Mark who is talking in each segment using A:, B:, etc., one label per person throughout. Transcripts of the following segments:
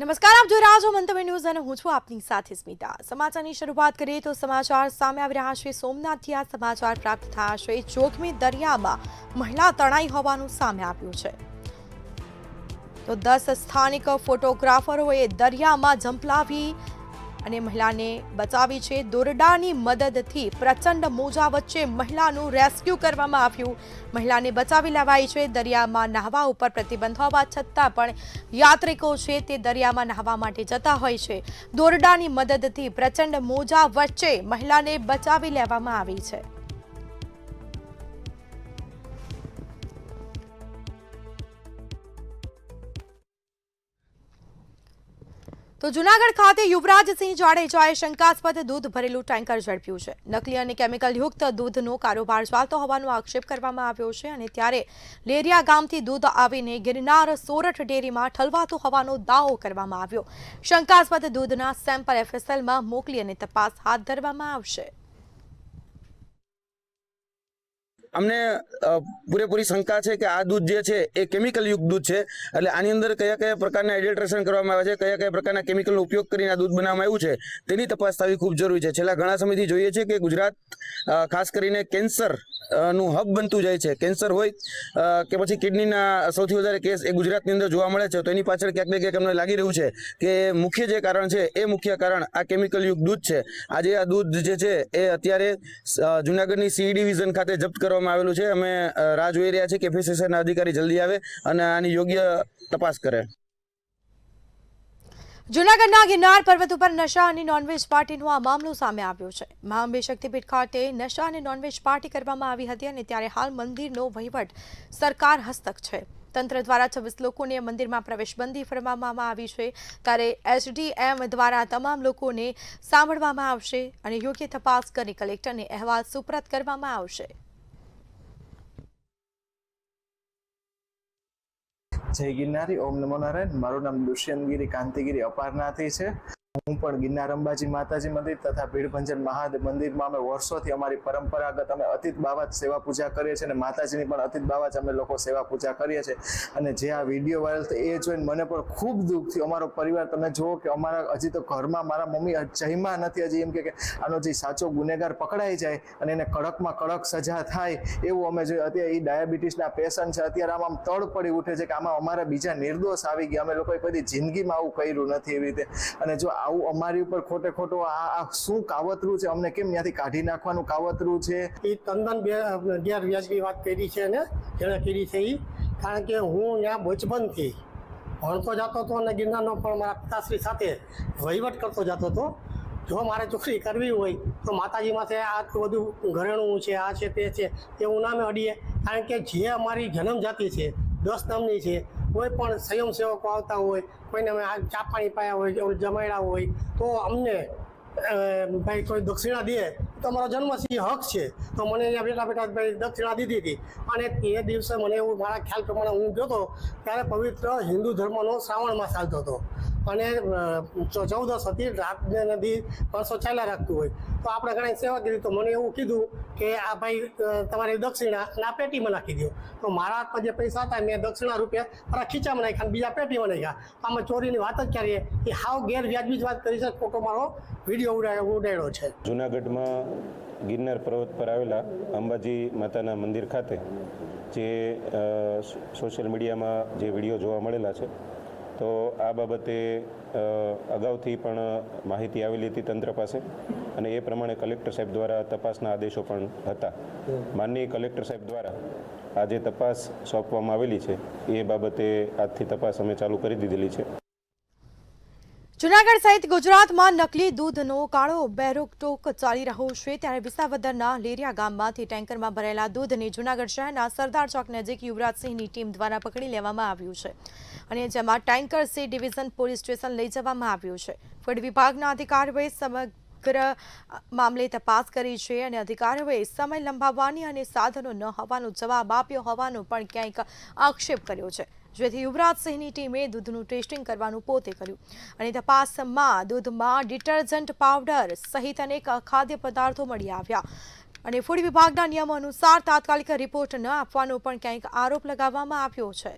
A: નમસ્કાર, આપ જોઈ રહ્યા છો મંતવ્ય ન્યૂઝ અને હું છું આપની સાથે સ્મિતા। સમાચારની શરૂઆત કરીએ તો સમાચાર સામે આવી રહ્યા છે। સોમનાથથી આ સમાચાર પ્રાપ્ત થયા છે। જોખમી દરિયામાં મહિલા તણાઈ હોવાનું સામે આવ્યું છે। તો 10 સ્થાનિક ફોટોગ્રાફરોએ દરિયામાં ઝંપલાવી અને મહિલાને બચાવી છે। દોરડાની મદદથી પ્રચંડ મોજા વચ્ચે મહિલાનું રેસ્ક્યુ કરવામાં આવ્યું। મહિલાને બચાવી લેવાઈ છે। દરિયામાં નહાવા ઉપર પ્રતિબંધ હોવા છતાં પણ યાત્રિકો છે તે દરિયામાં નહાવા માટે જતા હોય છે। દોરડાની મદદથી પ્રચંડ મોજા વચ્ચે મહિલાને બચાવી લેવામાં આવી છે। તો જૂનાગઢ ખાતે યુવરાજસિંહ જાડેજાએ શંકાસ્પદ દૂધ ભરેલું ટેન્કર ઝડપ્યું છે। નકલી અને કેમિકલયુક્ત દૂધનો કારોબાર ચાલતો હોવાનો આક્ષેપ કરવામાં આવ્યો છે અને ત્યારે લેરિયા ગામથી દૂધ આવીને ગિરનાર સોરઠ ડેરીમાં ઠલવાતું હોવાનો દાવો કરવામાં આવ્યો। શંકાસ્પદ દૂધના સેમ્પલ એફએસએલમાં મોકલી અને તપાસ હાથ ધરવામાં આવશે।
B: અમને પૂરેપૂરી શંકા છે કે આ દૂધ જે છે એ કેમિકલ યુક્ત દૂધ છે। એટલે આની અંદર કયા કયા પ્રકારના એડલ્ટ્રેશન કરવામાં આવે છે, કયા કયા પ્રકારના કેમિકલનો ઉપયોગ કરીને આ દૂધ બનાવવામાં આવ્યું છે તેની તપાસ થવી ખૂબ જરૂરી છે। છેલ્લા ઘણા સમયથી જોઈએ છે કે ગુજરાત ખાસ કરીને કેન્સર નું હબ બનતું જાય છે। કેન્સર હોય કે પછી કિડનીના સૌથી વધારે કેસ એ ગુજરાતની અંદર જોવા મળે છે। તો એની પાછળ ક્યાંક ને ક્યાંક અમને લાગી રહ્યું છે કે મુખ્ય જે કારણ છે એ મુખ્ય કારણ આ કેમિકલ યુક્ત દૂધ છે। આજે આ દૂધ જે છે એ અત્યારે જૂનાગઢની સી ડિવિઝન ખાતે જપ્ત કરવામાં આવેલું છે। અમે રાહ જોઈ રહ્યા છીએ કે એફએસએસના અધિકારી જલ્દી આવે અને આની યોગ્ય તપાસ કરે।
A: જૂનાગઢના ગિરનાર પર્વત ઉપર નશા અને નોનવેજ પાર્ટીનો આ મામલો સામે આવ્યો છે। મા અંબે શક્તિપીઠ ખાતે નશા અને નોનવેજ પાર્ટી કરવામાં આવી હતી અને ત્યારે હાલ મંદિરનો વહીવટ સરકાર હસ્તક છે। તંત્ર દ્વારા 26 લોકોને મંદિરમાં પ્રવેશબંધી ફરમાવવામાં આવી છે। ત્યારે એસડીએમ દ્વારા તમામ લોકોને સાંભળવામાં આવશે અને યોગ્ય તપાસ કરી કલેક્ટરને અહેવાલ સુપ્રત કરવામાં આવશે।
C: જય ગિરનારી, ઓમ નમો નારાયણ। મારું નામ દુષ્યંતગીરી કાંતિગીરી અપારનાથી છે। હું પણ ગિરનાર અંબાજી માતાજી મંદિર તથા ભીડભંજન મહાદેવ મંદિરમાં અમે વર્ષોથી અમારી પરંપરાગત અમે અતિત બાવા સેવા પૂજા કરીએ છીએ અને માતાજીની પણ અતિત બાવા અમે લોકો સેવા પૂજા કરીએ છીએ। અને જે આ વિડીયો વાયરલ થયો એ જોઈને મને પણ ખૂબ દુઃખ થયું। અમારો પરિવાર તમે જુઓ કે અમારા હજી તો ઘરમાં મારા મમ્મી જઈમાં નથી, હજી એમ કે આનો જે સાચો ગુનેગાર પકડાઈ જાય અને એને કડકમાં કડક સજા થાય એવું અમે જોયું। અત્યારે એ ડાયાબિટીસના પેશન્ટ છે, અત્યારે આમ તડ પડી ઉઠે છે કે આમાં અમારા બીજા નિર્દોષ આવી ગયા। અમે લોકોએ કદી જિંદગીમાં આવું કર્યું નથી એવી રીતે। અને જો આવું અમારી ઉપર ખોટે ખોટું આ શું કાવતરું છે, અમને કેમ ત્યાંથી કાઢી નાખવાનું કાવતરું છે?
D: એ તદ્દન ગેરવ્યાજબી વાત કરી છે અને જેણે કરી છે એ, કારણ કે હું ત્યાં બચપનથી ભણતો જતો હતો અને ગિરનારનો પણ મારા પિતાશ્રી સાથે વહીવટ કરતો જતો હતો। જો મારે ચોરી કરવી હોય તો માતાજી માથે આટલું બધું ઘરેણું છે, આ છે તે છે એવું ના અમે અડીએ, કારણ કે જે અમારી જન્મ જાતિ છે 10 નામની છે। કોઈ પણ સ્વયંસેવકો આવતા હોય, કોઈને અમે ચા પાણી પાયા હોય, જમાડ્યા હોય તો અમને ભાઈ કોઈ દક્ષિણા દે તો અમારો જન્મસિંહ હક છે। તો મને અહીંયા બેઠા બેઠા ભાઈ દક્ષિણા દીધી હતી અને તે દિવસે મને એવું મારા ખ્યાલ પ્રમાણે હું ગયો હતો ત્યારે પવિત્ર હિન્દુ ધર્મનો શ્રાવણ માસ ચાલતો હતો અને 14 હતી, રાતને નદી વર્ષો ચાલ્યા રાખતું હોય તો આપણે ઘણી સેવા કરી। તો મને એવું કીધું કે આ ભાઈ તમારી દક્ષિણા આ પેટીમાં નાખી દો। તો મારા હાથમાં જે પૈસા હતા મેં દક્ષિણા રૂપિયા મારા ખીચામાં નાખ્યા અને બીજા પેટીમાં નાખ્યા। આમાં ચોરીની વાત જ કરીએ એ હાવ ગેરવ્યાજબી વાત કરી છે। ફોટો મારો વિડીયો ઉડાડ્યો છે।
E: જૂનાગઢમાં ગિરનાર પર્વત પર આવેલા અંબાજી માતાના મંદિર ખાતે જે સોશિયલ મીડિયામાં જે વિડીયો જોવા મળેલા છે, તો આ બાબતે અગાઉથી પણ માહિતી આવેલી હતી તંત્ર પાસે અને એ પ્રમાણે કલેક્ટર સાહેબ દ્વારા તપાસના આદેશો પણ હતા। માનનીય કલેક્ટર સાહેબ દ્વારા આ જે તપાસ સોંપવામાં આવેલી છે એ બાબતે આજથી તપાસ અમે ચાલુ કરી દીધેલી છે।
A: જૂનાગઢ સહિત ગુજરાતમાં નકલી દૂધનો કાળો બેરોકટોક ચાલી રહ્યો છે। ત્યારે વિસાવદરના લેરિયા ગામમાંથી ટેન્કરમાં ભરેલા દૂધને જૂનાગઢ શહેરના સરદાર ચોક નજીક યુવરાજસિંહની ટીમ દ્વારા પકડી લેવામાં આવ્યું છે અને જેમાં tanker C division police station લઈ જવામાં આવ્યું છે। ફૂડ વિભાગના અધિકારીઓએ સમગ્ર મામલે તપાસ કરી છે અને અધિકારીઓએ સમય લંબાવવાની અને સાધનો ન હોવાનો જવાબ આપ્યો હોવાનો પણ ક્યાંક આક્ષેપ કર્યો છે, જેથી યુવરાજસિંહની ટીમે દૂધનું ટેસ્ટિંગ કરવાનું પોતે કર્યું અને તપાસમાં દૂધમાં ડિટર્જન્ટ પાવડર સહિત અનેક ખાદ્ય પદાર્થો મળી આવ્યા અને ફૂડ વિભાગના નિયમો અનુસાર તાત્કાલિક રિપોર્ટ ન આપવાનો પણ ક્યાંક આરોપ લગાવવામાં આવ્યો છે।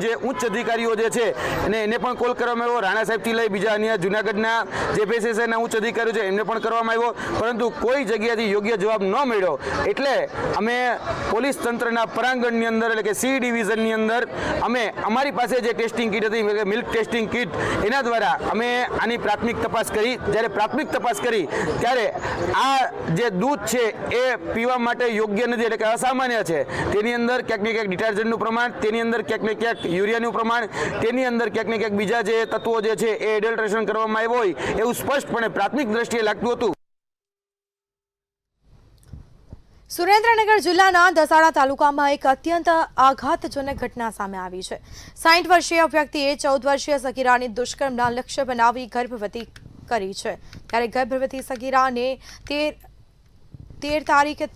B: જે ઉચ્ચ અધિકારીઓ જે છે એને પણ કોલ કરવામાં આવ્યો, રાણા સાહેબથી લઈ બીજા અન્ય જૂનાગઢના જે FSSAના ઉચ્ચ અધિકારીઓ છે એમને પણ કરવામાં આવ્યો, પરંતુ કોઈ જગ્યાથી યોગ્ય જવાબ ન મળ્યો. એટલે અમે પોલીસ તંત્રના પરાંગણની અંદર એટલે કે C ડિવિઝનની અંદર અમે અમારી પાસે જે ટેસ્ટિંગ કીટ હતી મિલ્ક ટેસ્ટિંગ કીટ એના દ્વારા અમે આની પ્રાથમિક તપાસ કરી. જ્યારે પ્રાથમિક તપાસ કરી ત્યારે આ જે દૂધ છે એ પીવા માટે યોગ્ય નથી એટલે કે અસામાન્ય છે. તેની અંદર ક્યાંક ને ક્યાંક ડિટર્જન્ટનું પ્રમાણ, તેની અંદર ક્યાંક ને ક્યાંક યુરિયાનું પ્રમાણ, તેની અંદર ક્યાંક ને ક્યાંક બીજા જે તત્વો જે છે એ એડલ્ટ્રેશન કરવામાં આવ્યું હોય એવું સ્પષ્ટપણે પ્રાથમિક દ્રષ્ટિએ લાગતું હતું.
A: સુરેન્દ્રનગર જિલ્લાના દસાડા તાલુકામાં એક અત્યંત આઘાતજનક ઘટના સામે આવી છે. 60 વર્ષીય વ્યક્તિએ 14 વર્ષીય સગીરાને દુષ્કર્મના લક્ષ્ય બનાવી ગર્ભવતી કરી છે. ત્યારે ગર્ભવતી સગીરાને 13 તારીખે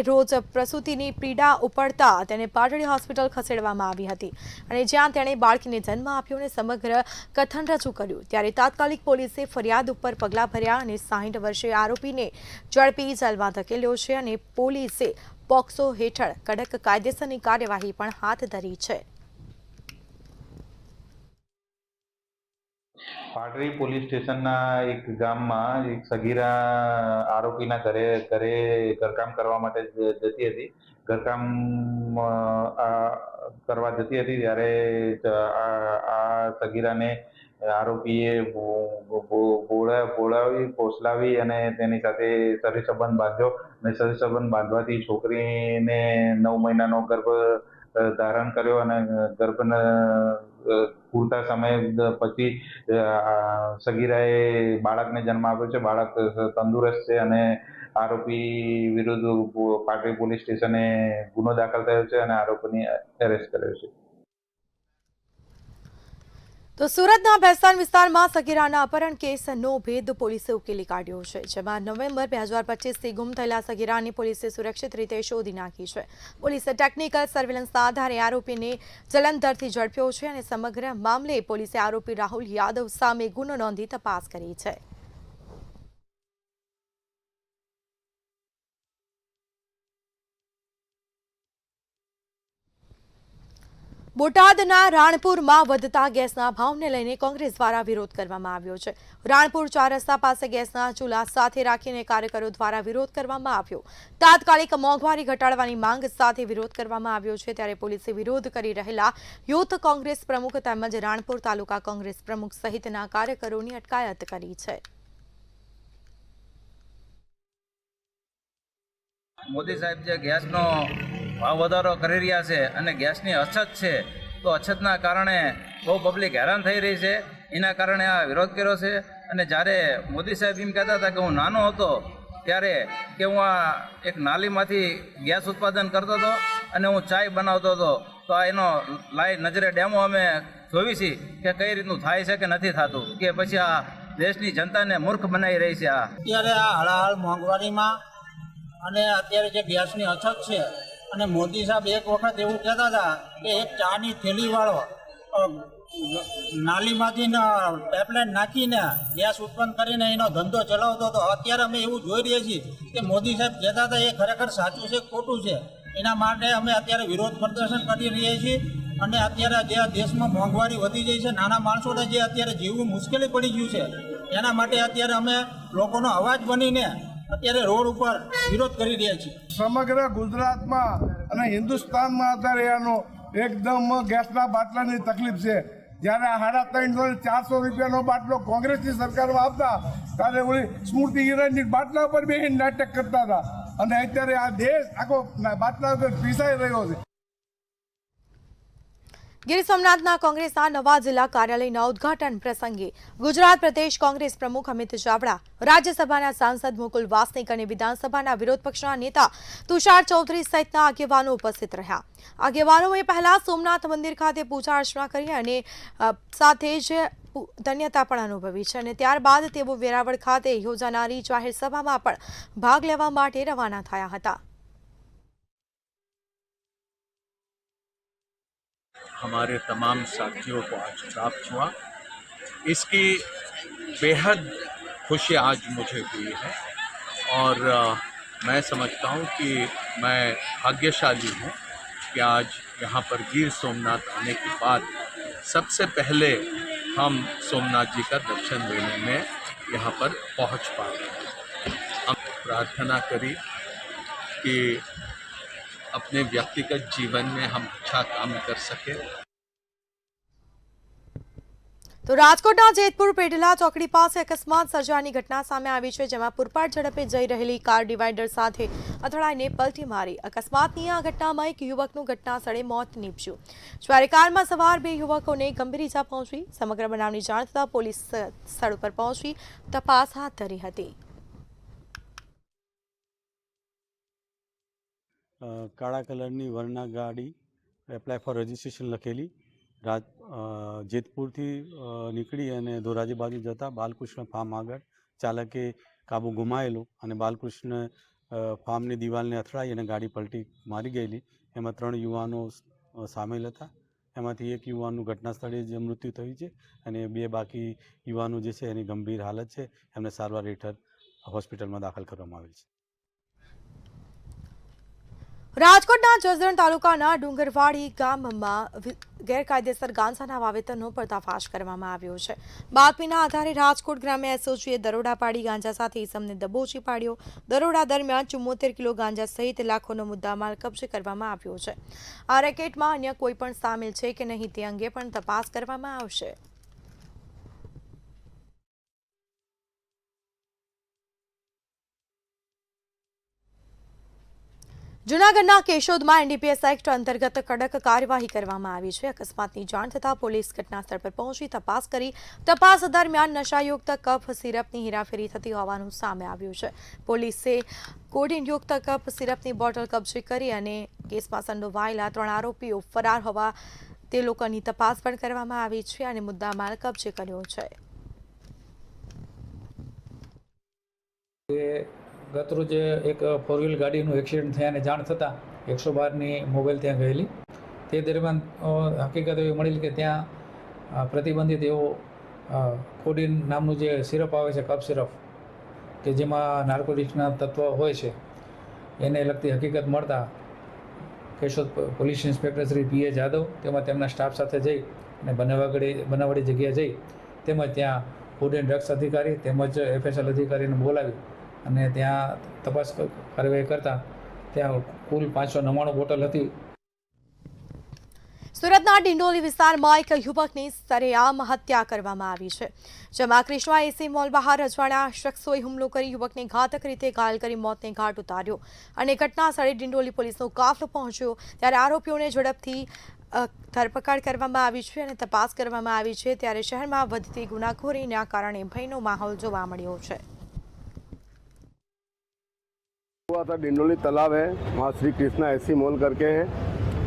A: રોજ પ્રસૂતિની પીડા ઉપડતા તેને પાટડી હોસ્પિટલ ખસેડવામાં આવી હતી અને જ્યાં તેણે બાળકીને જન્મ આપ્યો અને સમગ્ર કથન રજૂ કર્યું. ત્યારે તાત્કાલિક પોલીસે ફરિયાદ ઉપર પગલાં ભર્યા અને 60 વર્ષીય આરોપીને ઝડપી જેલમાં ધકેલ્યો છે અને પોલીસે પોક્સો હેઠળ કડક કાયદેસરની કાર્યવાહી પણ હાથ ધરી છે.
F: પાટડી પોલીસ સ્ટેશનના એક ગામમાં એક સગીરા આરોપીના ઘરે ઘરકામ કરવા માટે જતી હતી. ઘરકામ કરવા જતી હતી ત્યારે આ સગીરાને આરોપીએ બોલાવી ફોસલાવી અને તેની સાથે શરીર સંબંધ બાંધ્યો અને શરીર સંબંધ બાંધવાથી છોકરીને 9 મહિનાનો ગર્ભ ધારણ કર્યો અને ગર્ભના પૂરતા સમય પછી સગીરાએ બાળકને જન્મ આપ્યો છે. બાળક તંદુરસ્ત છે અને આરોપી વિરુદ્ધ પાટડી પોલીસ સ્ટેશને ગુનો દાખલ થયો છે અને આરોપીને એરેસ્ટ કર્યો છે.
A: તો સુરતના ભેસ્તાન વિસ્તારમાં સગીરાના અપહરણ કેસનો ભેદ પોલીસે ઉકેલી કાઢ્યો છે. જેમાં નવેમ્બર 2025થી ગુમ થયેલા સગીરાને પોલીસે સુરક્ષિત રીતે શોધી નાખી છે. પોલીસે ટેકનિકલ સર્વેલન્સના આધારે આરોપીને જલંધરથી ઝડપ્યો છે અને સમગ્ર મામલે પોલીસે આરોપી રાહુલ યાદવ સામે ગુનો નોંધી તપાસ કરી છે. બોટાદના રાણપુરમાં વધતા ગેસના ભાવને લઈને કોંગ્રેસ દ્વારા વિરોધ કરવામાં આવ્યો છે. રાણપુર 4 રસ્તા પાસે ગેસના ચૂલા સાથે રાખીને કાર્યકરો દ્વારા વિરોધ કરવામાં આવ્યો. તાત્કાલિક મોંઘવારી ઘટાડવાની માંગ સાથે વિરોધ કરવામાં આવ્યો છે. ત્યારે પોલીસે વિરોધ કરી રહેલા યુથ કોંગ્રેસ પ્રમુખ તેમજ રાણપુર તાલુકા કોંગ્રેસ પ્રમુખ સહિતના કાર્યકરોની અટકાયત કરી છે.
G: મોદી સાહેબ જે ગેસનો ભાવ વધારો કરી રહ્યા છે અને ગેસની અછત છે, તો અછતના કારણે બહુ પબ્લિક હેરાન થઈ રહી છે. એના કારણે આ વિરોધ કર્યો છે. અને જ્યારે મોદી સાહેબ એમ કહેતા હતા કે હું નાનો હતો ત્યારે કે હું આ એક નાલીમાંથી ગેસ ઉત્પાદન કરતો હતો અને હું ચાય બનાવતો હતો, તો આ એનો લાઈવ નજરે ડેમો અમે જોઈ છીએ કે કઈ રીતનું થાય છે કે નથી થતું, કે પછી આ દેશની જનતાને મૂર્ખ બનાવી રહી છે.
H: અત્યારે આ હળાહળ મોંઘવારીમાં અને અત્યારે જે ગેસની અછત છે અને મોદી સાહેબ એક વખત એવું કહેતા હતા કે એક ચાની થેલીવાળો નાલીમાંથી પાઇપલાઇન નાખીને ગેસ ઉત્પન્ન કરીને એનો ધંધો ચલાવતો હતો. અત્યારે અમે એવું જોઈ રહ્યા છીએ કે મોદી સાહેબ કહેતા હતા એ ખરેખર સાચું છે ખોટું છે. એના માટે અમે અત્યારે વિરોધ પ્રદર્શન કરી રહ્યા છીએ. અને અત્યારે જે દેશમાં મોંઘવારી વધી ગઈ છે, નાના માણસોને જે અત્યારે જીવવું મુશ્કેલી પડી ગયું છે, એના માટે અત્યારે અમે લોકોનો અવાજ બનીને અત્યારે રોડ ઉપર વિરોધ કરી રહ્યા છીએ.
I: સમગ્ર ગુજરાતમાં અને હિન્દુસ્તાનમાં અત્યારે એનો એકદમ ગેસના બાટલાની તકલીફ છે. જ્યારે 350 400 રૂપિયાનો બાટલો કોંગ્રેસની સરકારમાં આપતા ત્યારે ઓલી સ્મૃતિ ઈરાનની બાટલા પર બેસીને નાટક કરતા હતા અને અત્યારે આ દેશ આખો બાટલા ઉપર પીસાઈ રહ્યો છે.
A: ગીર સોમનાથના કોંગ્રેસના નવા જિલ્લા કાર્યાલયના ઉદ્ઘાટન પ્રસંગે ગુજરાત પ્રદેશ કોંગ્રેસ પ્રમુખ અમિત ચાવડા, રાજ્યસભાના સાંસદ મુકુલ વાસનિક અને વિધાનસભાના વિરોધ પક્ષના નેતા તુષાર ચૌધરી સહિતના આગેવાનો ઉપસ્થિત રહ્યા. આગેવાનોએ પહેલા સોમનાથ મંદિર ખાતે પૂજા અર્ચના કરી અને સાથે જ ધન્યતા પણ અનુભવી છે અને ત્યારબાદ તેઓ વેરાવળ ખાતે યોજાનારી જાહેર સભામાં પણ ભાગ લેવા માટે રવાના થયા હતા.
J: हमारे तमाम साथियों को आज प्राप्त हुआ, इसकी बेहद खुशी आज मुझे हुई है और मैं समझता हूँ कि मैं भाग्यशाली हूँ कि आज यहाँ पर गिर सोमनाथ आने के बाद सबसे पहले हम सोमनाथ जी का दर्शन लेने में यहाँ पर पहुँच पाए। हम प्रार्थना करी कि अपने व्यक्तिगत जीवन में हम अच्छा काम कर सके।
A: તો રાજકોટના જેતપુર પેઢલા ચોકડી પાસે અકસ્માત સર્જાવાની ઘટના સામે આવી છે, જેમાં પૂરપાટ ઝડપે જઈ રહેલી કાર ડિવાઈડર સાથે અથડાઈને પલટી મારી અકસ્માતની આ ઘટનામાં એક યુવકનું ઘટના સ્થળે મોત નીપજ્યું, જ્યારે કારમાં સવાર 2 યુવકોને ગંભીર ઈજા પહોંચી। સમગ્ર બનાવની જાણ થતાં પોલીસ સ્થળ ઉપર પહોંચી તપાસ હાથ ધરી હતી।
K: કાળા કલરની વર્ના ગાડી એપ્લાય ફોર રજિસ્ટ્રેશન લખેલી જેતપુરથી નીકળી અને ધોરાજી બાજુ જતા બાલકૃષ્ણ ફાર્મ આગળ ચાલકે કાબુ ગુમાવેલો અને બાલકૃષ્ણ ફાર્મની દિવાલને અથડાઈ અને ગાડી પલટી મારી ગયેલી। એમાં 3 યુવાનો સામેલ હતા। એમાંથી એક યુવાનનું ઘટના સ્થળે જ મૃત્યુ થયું છે અને 2 બાકી યુવાનો જે છે એની ગંભીર હાલત છે, એમને સારવાર હેઠળ હોસ્પિટલમાં દાખલ કરવામાં આવેલ છે।
A: રાજકોટના જસદણ તાલુકાના ડુંગરવાડી ગામમાં ગેરકાયદેસર ગાંજાના વાવેતરનો પર્દાફાશ કરવામાં આવ્યો છે। બાતમીના આધારે રાજકોટ ગ્રામ્ય એસઓજીએ દરોડા પાડી ગાંજા સાથે ઇસમને દબોચી પાડ્યો। દરોડા દરમિયાન 74 કિલો ગાંજા સહિત લાખોનો મુદ્દામાલ કબજે કરવામાં આવ્યો છે। આ રેકેટમાં અન્ય કોઈ પણ સામેલ છે કે નહીં તે અંગે પણ તપાસ કરવામાં આવશે। જૂનાગઢના કેશોદમાં એનડીપીએસ એક્ટ અંતર્ગત કડક કાર્યવાહી કરવામાં આવી છે। અકસ્માતની જાણ થતાં પોલીસ ઘટનાસ્થળ પર પહોંચી તપાસ કરી। તપાસ દરમિયાન નશાયુક્ત કફ સિરપની હેરાફેરી થતી હોવાનું સામે આવ્યું છે। પોલીસે કોડીનયુક્ત કફ સિરપની બોટલ કબજે કરી અને કેસમાં સંડોવાયેલા 3 આરોપીઓ ફરાર હોવા તે લોકોની તપાસ પણ કરવામાં આવી છે અને મુદ્દામાલ કબજે કર્યો છે।
L: ગતરોજ એક 4 વ્હીલ ગાડીનું એક્સિડન્ટ થયાની જાણ થતાં 112ની મોબાઈલ ત્યાં ગયેલી। તે દરમિયાન હકીકત એવી મળેલી કે ત્યાં પ્રતિબંધિત એવો કોડીન નામનું જે સિરપ આવે છે, કફ સિરપ, કે જેમાં નાર્કોટિક્સના તત્વો હોય છે, એને લગતી હકીકત મળતા કેશોદ પોલીસ ઇન્સ્પેક્ટર શ્રી પીએ જાદવ તેમજ તેમના સ્ટાફ સાથે જઈ અને બનાવવાળી જગ્યાએ જઈ તેમજ ત્યાં ફૂડ એન્ડ ડ્રગ્સ અધિકારી તેમજ એફએસએલ અધિકારીને બોલાવી અને ત્યાં તપાસ કાર્યવાહી કરતા ત્યાં કુલ 599 બોટલ હતી।
A: સુરતના ડિંડોલી વિસ્તારમાં એક યુવકની સરેઆમ હત્યા કરવામાં આવી છે, જેમાં ક્રિશ્ના એસી મોલ બહાર અજવાળા શખ્સોએ હુમલો કરી યુવકને ઘાતક રીતે ઘાયલ કરી મોતને ઘાટ ઉતાર્યો અને ઘટના સ્થળે ડિંડોલી પોલીસનો કાફલો પહોંચ્યો, ત્યારે આરોપીઓને ઝડપથી ધરપકડ કરવામાં આવી છે અને તપાસ કરવામાં આવી છે। ત્યારે શહેરમાં વધતી ગુનાખોરીના કારણે ભયનો માહોલ જોવા મળ્યો છે।
I: हुआ था डिंडोली तालाब है, वहाँ श्री कृष्णा एसी मॉल करके है,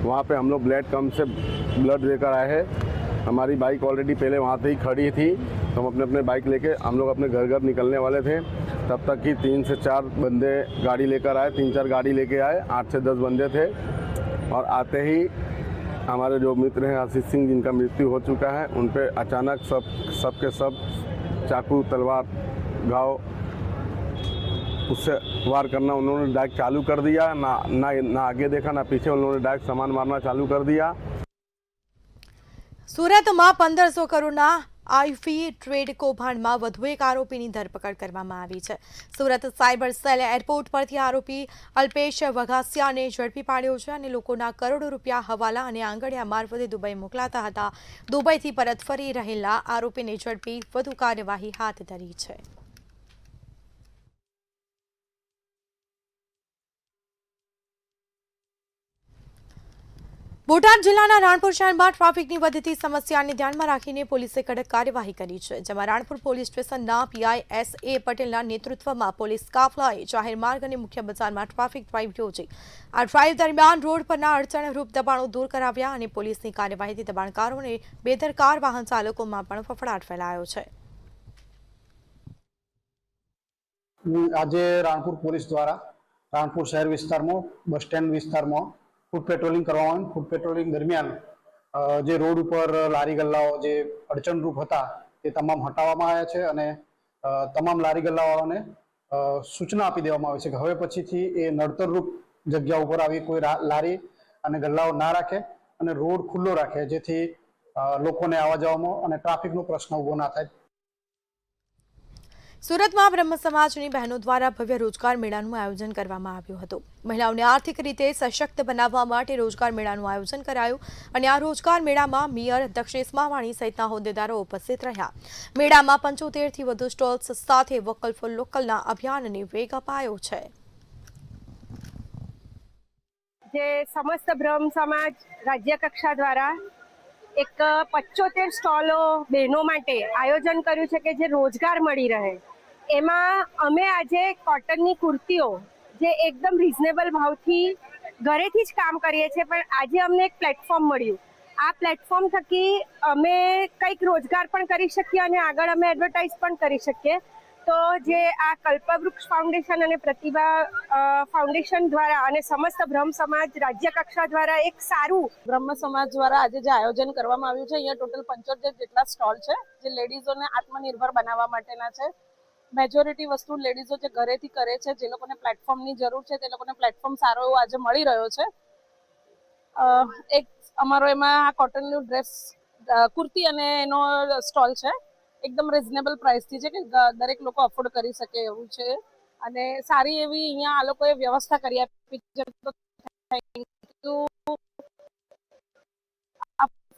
I: वहाँ पे हम लोग ब्लड कैंप से ब्लड लेकर आए हैं। हमारी बाइक ऑलरेडी पहले वहाँ से ही खड़ी थी, तो हम अपने बाइक लेके हम लोग अपने घर निकलने वाले थे। तब तक कि 3 से 4 बंदे गाड़ी लेकर आए, 3-4 गाड़ी लेके आए, 8 से 10 बंदे थे और आते ही हमारे जो मित्र हैं आशीष सिंह, जिनका मृत्यु हो चुका है, उन पर अचानक सब के सब चाकू तलवार घाव उससे वार करना उन्होंने डायरेक्ट चालू कर दिया। ना आगे देखा ना पीछे, उन्होंने डायरेक्ट सामान मारना चालू कर दिया।
A: સુરતમાં 1500 કરોડના આઈફી ટ્રેડ કૌભાંડમાં વધુ એક આરોપીની ધરપકડ કરવામાં આવી છે। સુરત સાયબર સેલે એરપોર્ટ પરથી આરોપી અલ્પેશ વઘાસિયાને ઝડપી પાડ્યો છે અને લોકોના કરોડો રૂપિયા હવાલા અને આંગળિયા મારફતે દુબઈ મોકલાતા હતા। દુબઈથી પરત ફરી રહેલા આરોપીને ઝડપી વધુ કાર્યવાહી હાથ ધરી છે। બોટાદ જિલ્લાના રાણપુર શહેરમાં ટ્રાફિકની વધતી સમસ્યાને ધ્યાનમાં રાખીને પોલીસે કડક કાર્યવાહી કરી છે, જેમાં રાણપુર પોલીસ સ્ટેશનના પીઆઈ એસ.એ. પટેલના નેતૃત્વમાં પોલીસ કાફલાએ જાહેર માર્ગ અને મુખ્ય બજારમાં ટ્રાફિક ડ્રાઈવ યોજી। આ ડ્રાઈવ દરમિયાન રોડ પરના અડચણરૂપ દબાણો દૂર કરાવ્યા અને પોલીસની કાર્યવાહીથી દબાણકારોને બેદરકાર વાહન ચાલકોમાં પણ ફફડાટ ફેલાયો છે।
M: આજે રાણપુર પોલીસ દ્વારા રાણપુર શહેર વિસ્તારમાં બસ સ્ટેન્ડ વિસ્તારમાં ફૂડ પેટ્રોલિંગ કરવામાં આવ્યું। ફૂડ પેટ્રોલિંગ દરમિયાન જે રોડ ઉપર લારી ગલ્લાઓ જે અડચણરૂપ હતા તે તમામ હટાવવામાં આવ્યા છે અને તમામ લારી ગલ્લાવાળાને સૂચના આપી દેવામાં આવી છે કે હવે પછીથી એ નડતરરૂપ જગ્યા ઉપર આવી કોઈ લારી અને ગલ્લાઓ ના રાખે અને રોડ ખુલ્લો રાખે, જેથી લોકોને આવવા જવામાં અને ટ્રાફિકનો પ્રશ્ન ઊભો ના થાય.
A: સુરતમાં બ્રહ્મ સમાજની બહેનો દ્વારા ભવ્ય રોજગાર મેળાનું આયોજન કરવામાં આવ્યું હતું. મહિલાઓને આર્થિક રીતે સશક્ત બનાવવા માટે રોજગાર મેળાનું આયોજન કરાયું અને આ રોજગાર મેળામાં મેયર દક્ષેશ માવાણી સહિતના હોદ્દેદારો ઉપસ્થિત રહ્યા. મેળામાં 75થી વધુ સ્ટોલ્સ સાથે વોકલ ફોર લોકલના અભિયાનને વેગ અપાયો છે.
N: જે સમસ્ત બ્રહ્મ સમાજ રાજ્ય કક્ષા દ્વારા એક 75 સ્ટોલો બહેનો માટે આયોજન કર્યું છે કે જે રોજગાર મળી રહે. એમાં અમે આજે કોટનની કુર્તીઓ જે એકદમ રિઝનેબલ ભાવથી ઘરેથી જ કામ કરીએ છીએ, પણ આજે અમને એક પ્લેટફોર્મ મળ્યું. આ પ્લેટફોર્મ થકી અમે કંઈક રોજગાર પણ કરી શકીએ અને આગળ અમે એડવર્ટાઇઝ પણ કરી શકીએ. તો જે આ કલ્પવૃક્ષ ફાઉન્ડેશન અને પ્રતિભા ફાઉન્ડેશન દ્વારા અને સમસ્ત બ્રહ્મ સમાજ રાજ્ય કક્ષા દ્વારા એક સારું
O: બ્રહ્મ સમાજ દ્વારા આજે જે આયોજન કરવામાં આવ્યું છે, અહીંયા ટોટલ 75 જેટલા સ્ટોલ છે જે લેડીઝોને આત્મનિર્ભર બનાવવા માટેના છે. મેજોરિટી વસ્તુ લેડીઝો જે ઘરેથી કરે છે, જે લોકોને પ્લેટફોર્મની જરૂર છે તે લોકોને પ્લેટફોર્મ સારો એવો આજે મળી રહ્યો છે. એક અમારો એમાં આ કોટનનું ડ્રેસ કુર્તી અને એનો સ્ટોલ છે. એકદમ રિઝનેબલ પ્રાઇસથી છે કે દરેક લોકો અફોર્ડ કરી શકે એવું છે અને સારી એવી અહીંયા આ લોકોએ વ્યવસ્થા કરી આપી છે. તો થેન્ક યુ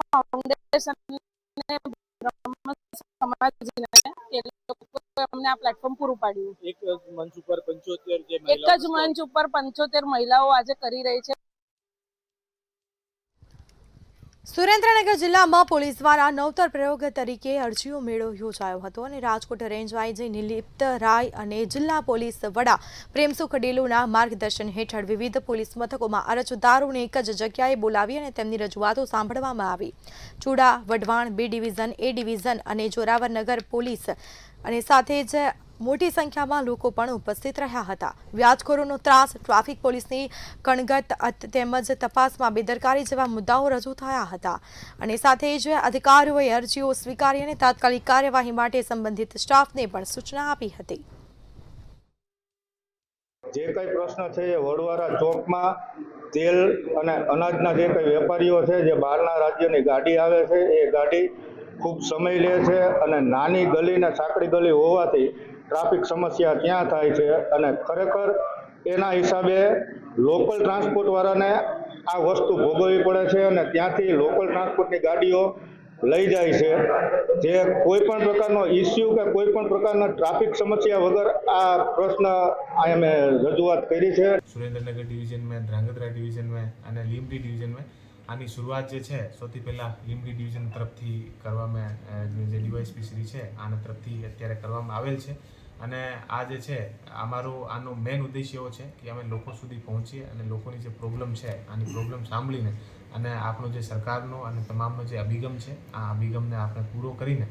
O: ફાઉન્ડેશનને બ્રહ્મ સમાજને કે લોકોએ અમને આ પ્લેટફોર્મ પૂરું પાડ્યું. એક જ મંચ ઉપર 75 મહિલાઓ આજે કરી રહી છે.
A: સુરેન્દ્રનગર જિલ્લામાં પોલીસ દ્વારા નવતર પ્રયોગ તરીકે અરજીઓ મેળો યોજાયો હતો અને રાજકોટ રેન્જ આઈજી નિલિપ્ત રાય અને જિલ્લા પોલીસ વડા પ્રેમસુખ ડેલુના માર્ગદર્શન હેઠળ વિવિધ પોલીસ મથકોમાં અરજદારોને એક જ જગ્યાએ બોલાવી અને તેમની રજૂઆતો સાંભળવામાં આવી. Chuda, Wadhwan, B division, A division અને જોરાવરનગર પોલીસ અને સાથે જ મોટી સંખ્યામાં લોકો પણ ઉપસ્થિત રહ્યા હતા. વ્યાજખોરોનો ત્રાસ, ટ્રાફિક પોલીસની કણગત તેમજ તપાસમાં બેદરકારી જેવા મુદ્દાઓ રજૂ થયા હતા અને સાથે જ અધિકારીઓએ અરજીઓ સ્વીકારી અને તાત્કાલિક કાર્યવાહી માટે સંબંધિત સ્ટાફને પણ સૂચના આપી હતી.
P: જે કંઈ પ્રશ્ન છે એ વડવારા ચોકમાં તેલ અને અનાજના જે કંઈ વેપારીઓ છે, જે બહારના રાજ્યની ગાડી આવે છે, એ ગાડી ખૂબ સમય લે છે અને નાની ગલી ને સાંકડી ગલી હોવાથી ટ્રાફિક સમસ્યા ત્યાં થાય છે અને ખરેખર એના હિસાબે લોકલ ટ્રાન્સપોર્ટવાળાને આ વસ્તુ ભોગવવી પડે છે અને ત્યાંથી લોકલ ટ્રાન્સપોર્ટની ગાડીઓ લઈ જાય છે. જે કોઈ પણ પ્રકારનો ઇસ્યુ કે કોઈ પણ પ્રકારના ટ્રાફિક સમસ્યા વગર આ પ્રશ્ન અમે રજૂઆત કરી છે.
Q: સુરેન્દ્રનગર डिवीजन में, ध्रांगध्रा डिवीजन में અને લીંબડી डिवीजन में આની શરૂઆત જે છે સૌથી પહેલાં લીંબડી ડિવિઝન તરફથી કરવામાં જે ડીવાયએસપી શ્રી છે આના તરફથી અત્યારે કરવામાં આવેલ છે અને આ જે છે આનો મેઇન ઉદ્દેશ્ય એવો છે કે અમે લોકો સુધી પહોંચીએ અને લોકોની જે પ્રોબ્લેમ છે આની પ્રોબ્લેમ સાંભળીને અને આપણો જે સરકારનો અને તમામનો જે અભિગમ છે આ અભિગમને આપણે પૂરો કરીને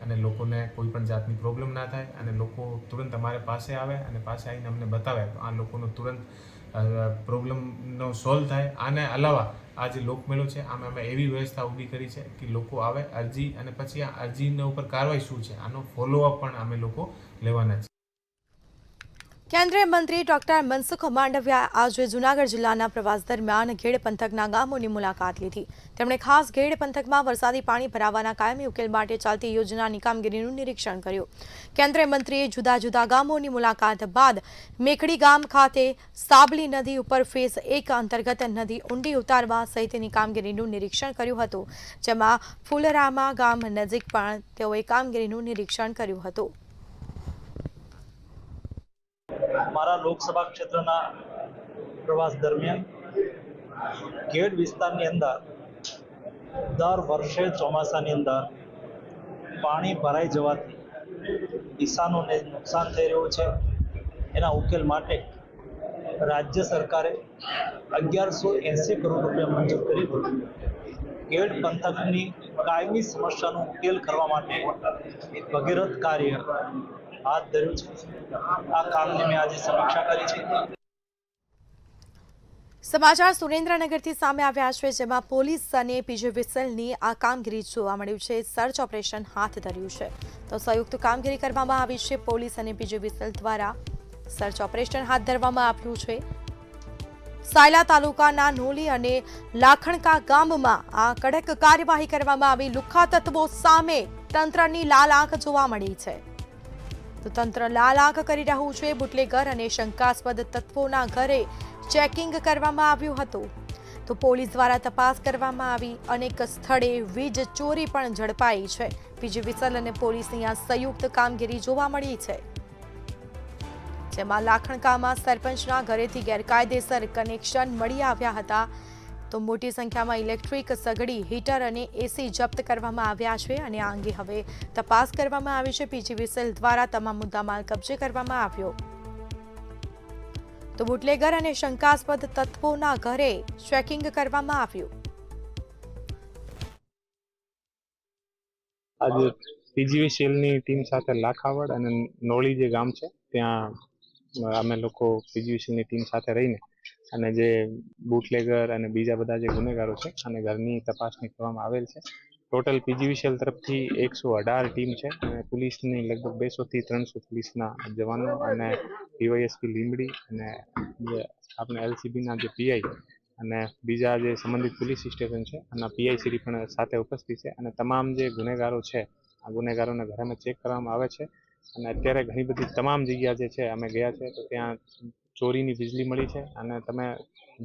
Q: અને લોકોને કોઈ પણ જાતની પ્રોબ્લેમ ના થાય અને લોકો તુરંત અમારે પાસે આવે અને પાસે આવીને અમને બતાવે તો આ લોકોનો તુરંત પ્રોબ્લેમનો સોલ્વ થાય. આને અલાવા આ જે લોકમેળો છે આમાં અમે એવી વ્યવસ્થા ઊભી કરી છે કે લોકો આવે, અરજી અને પછી આ અરજીના ઉપર કાર્યવાહી શું છે આનો ફોલોઅપ પણ અમે લોકો લેવાના છે.
A: કેન્દ્રીય મંત્રી ડોક્ટર મનસુખ માંડવિયા આજે જૂનાગઢ જિલ્લાના પ્રવાસ દરમિયાન ઘેડ પંથકના ગામોની મુલાકાત લીધી. તેમણે ખાસ ઘેડ પંથકમાં વરસાદી પાણી ભરાવાના કાયમી ઉકેલ માટે ચાલતી યોજનાની કામગીરીનું નિરીક્ષણ કર્યું. કેન્દ્રીય મંત્રીએ જુદા જુદા ગામોની મુલાકાત બાદ મેખડી ગામ ખાતે સાબલી નદી ઉપર ફેઝ 1 અંતર્ગત નદી ઊંડી ઉતારવા સહિતની કામગીરીનું નિરીક્ષણ કર્યું હતું, જેમાં ફુલરામા ગામ નજીક પણ તેઓએ કામગીરીનું નિરીક્ષણ કર્યું હતું.
R: મારા લોકસભા ક્ષેત્રના પ્રવાસ દરમિયાન ઘેડ વિસ્તારની અંદર દર વર્ષે ચોમાસાની અંદર પાણી ભરાઈ જવાથી કિસાનોને નુકસાન થઈ રહ્યું છે. એના ઉકેલ માટે રાજ્ય સરકારે 1180 કરોડ રૂપિયા મંજૂર કરી ઘેડ પંથકની કાયમી સમસ્યાનો ઉકેલ કરવા માટે ભગીરથ કાર્ય હાથ ધર્યું છે. આ કામની મેં આજે સમીક્ષા કરી છે.
A: સમાચાર સુરેન્દ્રનગરથી સામે આવ્યા છે, જેમાં પોલીસ અને પીજીવીસીએલની આ કામગીરી જોવા મળ્યું છે. સર્ચ ઓપરેશન હાથ ધર્યું છે તો સંયુક્ત કામગીરી કરવામાં આવી છે. પોલીસ અને પીજીવીસીએલ દ્વારા સર્ચ ઓપરેશન હાથ ધરવામાં આવ્યું છે. સાયલા તાલુકાના નોલી અને લાખણકા ગામમાં આ કડક કાર્યવાહી કરવામાં આવી. લુખ્ખા તત્વો સામે તંત્રની લાલ આંખ જોવા મળી છે. તો તંત્ર લાલ આંખ કરી રહ્યું છે. બુટલેગર અને શંકાસ્પદ તત્વોના ઘરે ચેકિંગ કરવામાં આવ્યું હતું. તો પોલીસ દ્વારા તપાસ કરવામાં આવી. અનેક સ્થળે વીજ ચોરી પણ ઝડપાઈ છે. પીજીવીસીએલ અને પોલીસની આ સંયુક્ત કામગીરી જોવા મળી છે, જેમાં લાખણકામાં સરપંચના ઘરેથી ગેરકાયદેસર કનેક્શન મળી આવ્યા હતા. તો મોટી સંખ્યામાં ઇલેક્ટ્રિક સગડી, હીટર અને એસી જપ્ત કરવામાં આવ્યા છે અને આ અંગે હવે તપાસ કરવામાં આવી છે. પીજીવીસીએલ દ્વારા તમામ મુદ્દામાલ કબજે કરવામાં આવ્યો. તો બુટલેગર અને શંકાસ્પદ તત્વોના ઘરે ચેકિંગ કરવામાં આવ્યું.
Q: આજે પીજીવીસીએલની ટીમ સાથે લાખાવડ અને નોળી જે ગામ છે ત્યાં અમે લોકો પીજીવીસીએલની ટીમ સાથે રહીને અને જે બુટલેગર અને બીજા બધા જે ગુનેગારો છે અને ઘરની તપાસણી કરવામાં આવેલ છે. ટોટલ પીજીવીસીએલ તરફથી 118 ટીમ છે અને પોલીસની લગભગ 200 થી 300 પોલીસના જવાનો અને ડીવાયએસપી લીંબડી અને આપણે એલસીબીના જે પીઆઈ અને બીજા જે સંબંધિત પોલીસ સ્ટેશન છે અને પીઆઈસીડી પણ સાથે ઉપસ્થિત છે અને તમામ જે ગુનેગારો છે આ ગુનેગારોના ઘરે અમે ચેક કરવામાં આવે છે. અને અત્યારે ઘણી બધી તમામ જગ્યા જે છે અમે ગયા છે તો ત્યાં ચોરીની વીજળી મળી છે અને તમે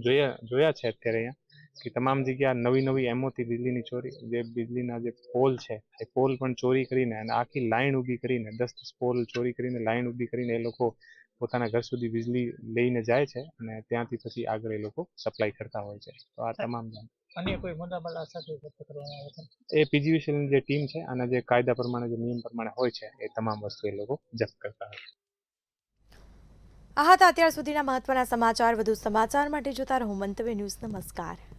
Q: જોયા છે અત્યારે અહીંયા કે તમામ જગ્યા નવી એમોથી વીજળીની ચોરી, જે વીજળીના જે પોલ છે એ પોલ પણ ચોરી કરીને અને આખી લાઈન ઊભી કરીને 10 પોલ ચોરી કરીને લાઈન ઊભી કરીને એ લોકો પોતાના ઘર સુધી વીજળી લઈને જાય છે અને ત્યાંથી પછી આગળ એ લોકો સપ્લાય કરતા હોય છે. તો આ તમામ
R: અન્ય કોઈ મુદ્દામાલ સાથે જપ્ત કરવામાં આવે છે?
Q: એ પીજીવીસીએલની જે ટીમ છે અને જે કાયદા પ્રમાણે જે નિયમ પ્રમાણે હોય છે એ તમામ વસ્તુ એ લોકો જપ્ત કરતા હોય છે.
A: આ હતા અત્યાર સુધીના મહત્વના સમાચાર. વધુ સમાચાર માટે જોતા રહો મંતવ્ય ન્યૂઝ. નમસ્કાર.